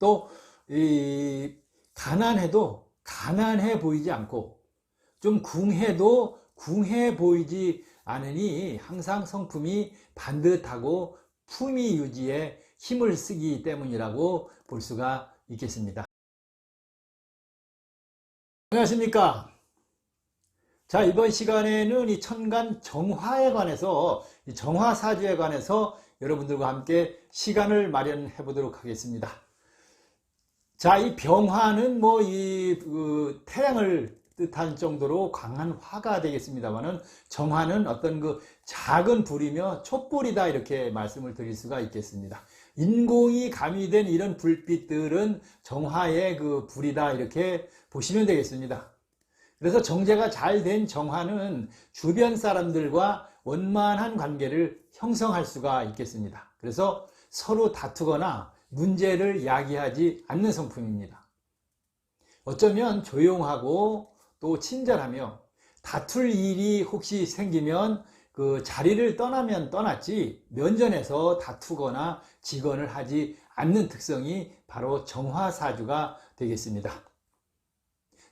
또 가난해도 가난해 보이지 않고 좀 궁해도 궁해 보이지 않으니 항상 성품이 반듯하고 품위 유지에 힘을 쓰기 때문이라고 볼 수가 있겠습니다. 안녕하십니까. 자, 이번 시간에는 이 천간 정화에 관해서, 이 정화사주에 관해서 여러분들과 함께 시간을 마련해 보도록 하겠습니다. 자, 이 병화는 태양을 뜻한 정도로 강한 화가 되겠습니다만은, 정화는 어떤 작은 불이며 촛불이다, 이렇게 말씀을 드릴 수가 있겠습니다. 인공이 가미된 이런 불빛들은 정화의 불이다, 이렇게 보시면 되겠습니다. 그래서 정제가 잘 된 정화는 주변 사람들과 원만한 관계를 형성할 수가 있겠습니다. 그래서 서로 다투거나 문제를 야기하지 않는 성품입니다. 어쩌면 조용하고 또 친절하며 다툴 일이 혹시 생기면 그 자리를 떠나면 떠났지 면전에서 다투거나 직언을 하지 않는 특성이 바로 정화사주가 되겠습니다.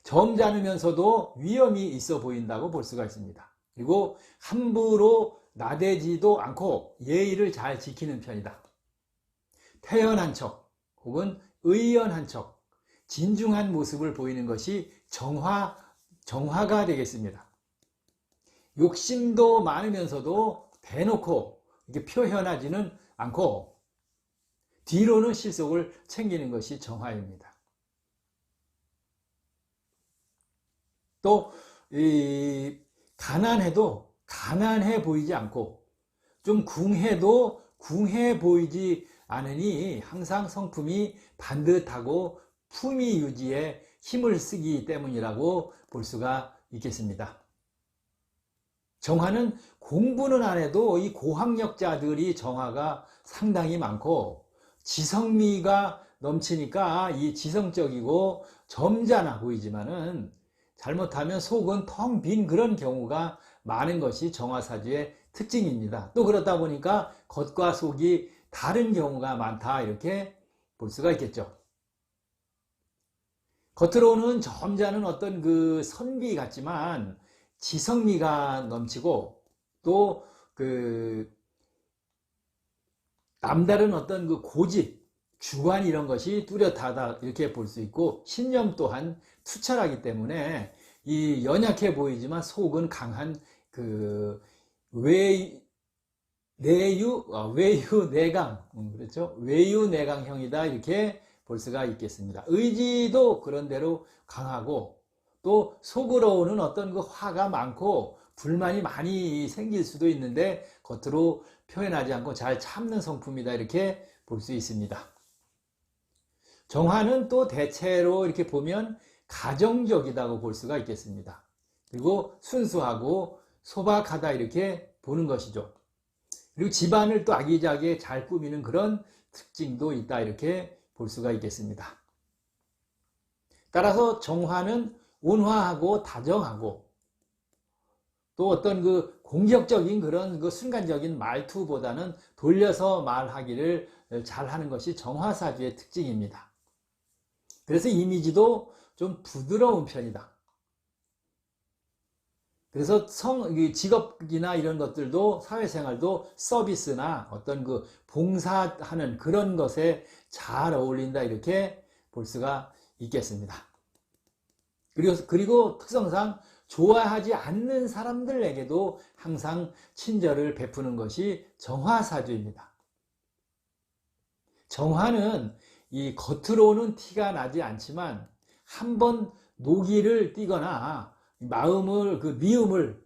점잖으면서도 위험이 있어 보인다고 볼 수가 있습니다. 그리고 함부로 나대지도 않고 예의를 잘 지키는 편이다. 태연한 척 혹은 의연한 척, 진중한 모습을 보이는 것이 정화가 되겠습니다. 욕심도 많으면서도 대놓고 이렇게 표현하지는 않고 뒤로는 실속을 챙기는 것이 정화입니다. 또 가난해도 가난해 보이지 않고 좀 궁해도 궁해 보이지 않으니 항상 성품이 반듯하고 품위 유지에 힘을 쓰기 때문이라고 볼 수가 있겠습니다. 정화는 공부는 안 해도 이 고학력자들이 정화가 상당히 많고 지성미가 넘치니까 이 지성적이고 점잖아 보이지만은 잘못하면 속은 텅 빈 그런 경우가 많은 것이 정화사주의 특징입니다. 또 그렇다 보니까 겉과 속이 다른 경우가 많다, 이렇게 볼 수가 있겠죠. 겉으로는 점잖은 어떤 선비 같지만 지성미가 넘치고 또 남다른 어떤 고집, 주관 이런 것이 뚜렷하다, 이렇게 볼 수 있고 신념 또한 투철하기 때문에 이 연약해 보이지만 속은 강한 외유내강, 그렇죠? 외유내강형이다, 이렇게 볼 수가 있겠습니다. 의지도 그런대로 강하고 또 속으로는 어떤 화가 많고 불만이 많이 생길 수도 있는데 겉으로 표현하지 않고 잘 참는 성품이다, 이렇게 볼 수 있습니다. 정화는 또 대체로 이렇게 보면 가정적이다고 볼 수가 있겠습니다. 그리고 순수하고 소박하다, 이렇게 보는 것이죠. 그리고 집안을 또 아기자기하게 잘 꾸미는 그런 특징도 있다, 이렇게 볼 수가 있겠습니다. 따라서 정화는 온화하고 다정하고 또 어떤 공격적인 그런 순간적인 말투보다는 돌려서 말하기를 잘하는 것이 정화사주의 특징입니다. 그래서 이미지도 좀 부드러운 편이다. 그래서 직업이나 이런 것들도 사회생활도 서비스나 어떤 봉사하는 그런 것에 잘 어울린다, 이렇게 볼 수가 있겠습니다. 그리고 특성상 좋아하지 않는 사람들에게도 항상 친절을 베푸는 것이 정화사주입니다. 정화는 이 겉으로는 티가 나지 않지만 한번 노기를 띠거나 마음을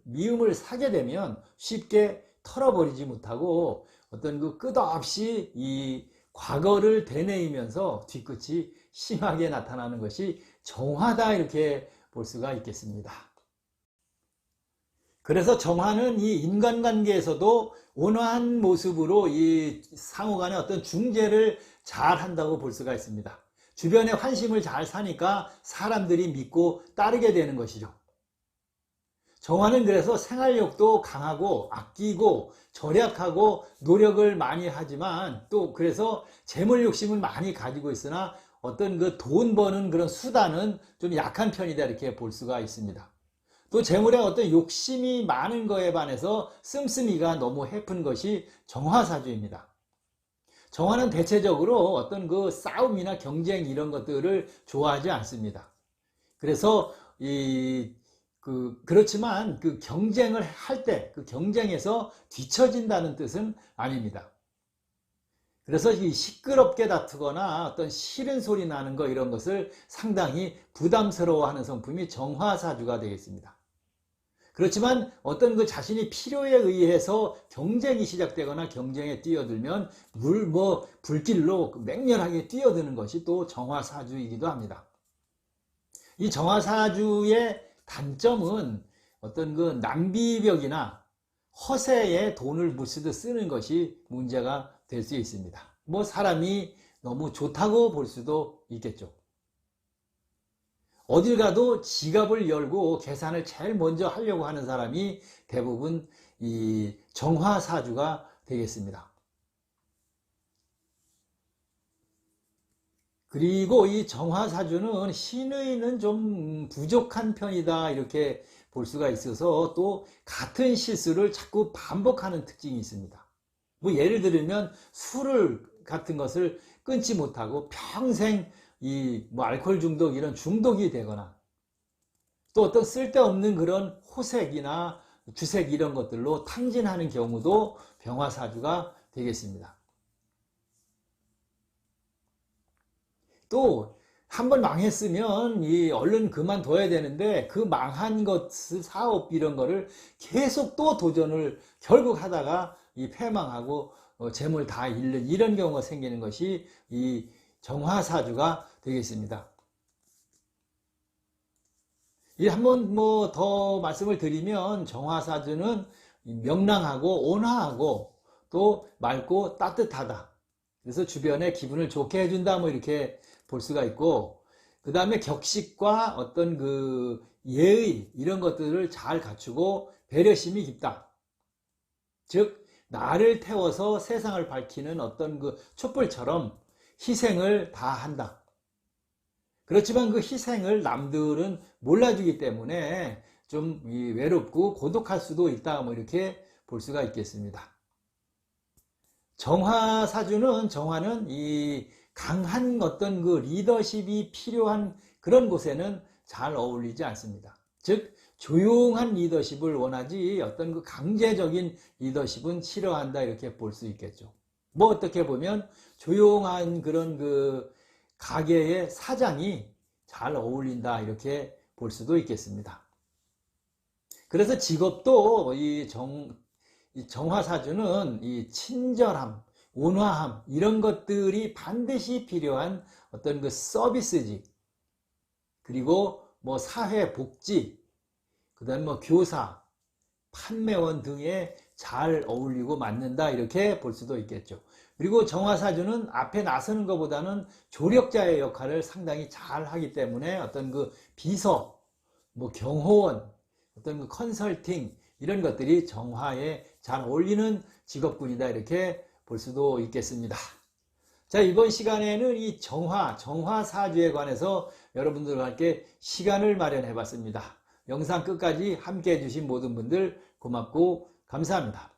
미움을 사게 되면 쉽게 털어버리지 못하고 어떤 끝없이 이 과거를 되뇌이면서 뒤끝이 심하게 나타나는 것이 정화다, 이렇게 볼 수가 있겠습니다. 그래서 정화는 이 인간관계에서도 온화한 모습으로 이 상호간의 어떤 중재를 잘 한다고 볼 수가 있습니다. 주변에 환심을 잘 사니까 사람들이 믿고 따르게 되는 것이죠. 정화는 그래서 생활력도 강하고 아끼고 절약하고 노력을 많이 하지만 또 그래서 재물 욕심을 많이 가지고 있으나 어떤 그 돈 버는 그런 수단은 좀 약한 편이다 이렇게 볼 수가 있습니다. 또 재물에 어떤 욕심이 많은 거에 반해서 씀씀이가 너무 해픈 것이 정화사주입니다. 정화는 대체적으로 어떤 그 싸움이나 경쟁 이런 것들을 좋아하지 않습니다. 그래서 그렇지만 그 경쟁을 할 때 그 경쟁에서 뒤처진다는 뜻은 아닙니다. 그래서 이 시끄럽게 다투거나 어떤 싫은 소리 나는 거 이런 것을 상당히 부담스러워하는 성품이 정화사주가 되겠습니다. 그렇지만 어떤 그 자신이 필요에 의해서 경쟁이 시작되거나 경쟁에 뛰어들면 불길로 맹렬하게 뛰어드는 것이 또 정화사주이기도 합니다. 이 정화사주의 단점은 어떤 그 낭비벽이나 허세에 돈을 무스듯 쓰는 것이 문제가 될 수 있습니다. 사람이 너무 좋다고 볼 수도 있겠죠. 어딜 가도 지갑을 열고 계산을 제일 먼저 하려고 하는 사람이 대부분 이 정화사주가 되겠습니다. 그리고 이 정화사주는 신의는 좀 부족한 편이다 이렇게 볼 수가 있어서 또 같은 실수를 자꾸 반복하는 특징이 있습니다. 예를 들면 술을 같은 것을 끊지 못하고 평생 알코올 중독 이런 중독이 되거나 또 어떤 쓸데없는 그런 호색이나 주색 이런 것들로 탕진하는 경우도 병화사주가 되겠습니다. 또 한번 망했으면 얼른 그만둬야 되는데 그 망한 것 사업 이런 거를 계속 또 도전을 결국 하다가 패망하고 재물 다 잃는 이런 경우가 생기는 것이 이 정화사주가 되겠습니다. 한번 더 말씀을 드리면 정화사주는 명랑하고 온화하고 또 맑고 따뜻하다. 그래서 주변에 기분을 좋게 해준다 이렇게 볼 수가 있고, 그 다음에 격식과 어떤 그 예의 이런 것들을 잘 갖추고 배려심이 깊다. 즉 나를 태워서 세상을 밝히는 어떤 그 촛불처럼 희생을 다 한다. 그렇지만 그 희생을 남들은 몰라주기 때문에 좀 외롭고 고독할 수도 있다 이렇게 볼 수가 있겠습니다. 정화는 이 강한 어떤 그 리더십이 필요한 그런 곳에는 잘 어울리지 않습니다. 즉 조용한 리더십을 원하지 어떤 그 강제적인 리더십은 싫어한다 이렇게 볼 수 있겠죠. 어떻게 보면 조용한 그런 그 가게의 사장이 잘 어울린다 이렇게 볼 수도 있겠습니다. 그래서 직업도 이 정화사주는 이 친절함, 온화함 이런 것들이 반드시 필요한 어떤 그 서비스직, 그리고 사회 복지, 그다음 교사, 판매원 등에 잘 어울리고 맞는다 이렇게 볼 수도 있겠죠. 그리고 정화사주는 앞에 나서는 것보다는 조력자의 역할을 상당히 잘 하기 때문에 어떤 그 비서, 경호원, 어떤 그 컨설팅 이런 것들이 정화에 잘 어울리는 직업군이다 이렇게 볼 수도 있겠습니다. 자, 이번 시간에는 이 정화사주에 관해서 여러분들과 함께 시간을 마련해 봤습니다. 영상 끝까지 함께 해주신 모든 분들 고맙고 감사합니다.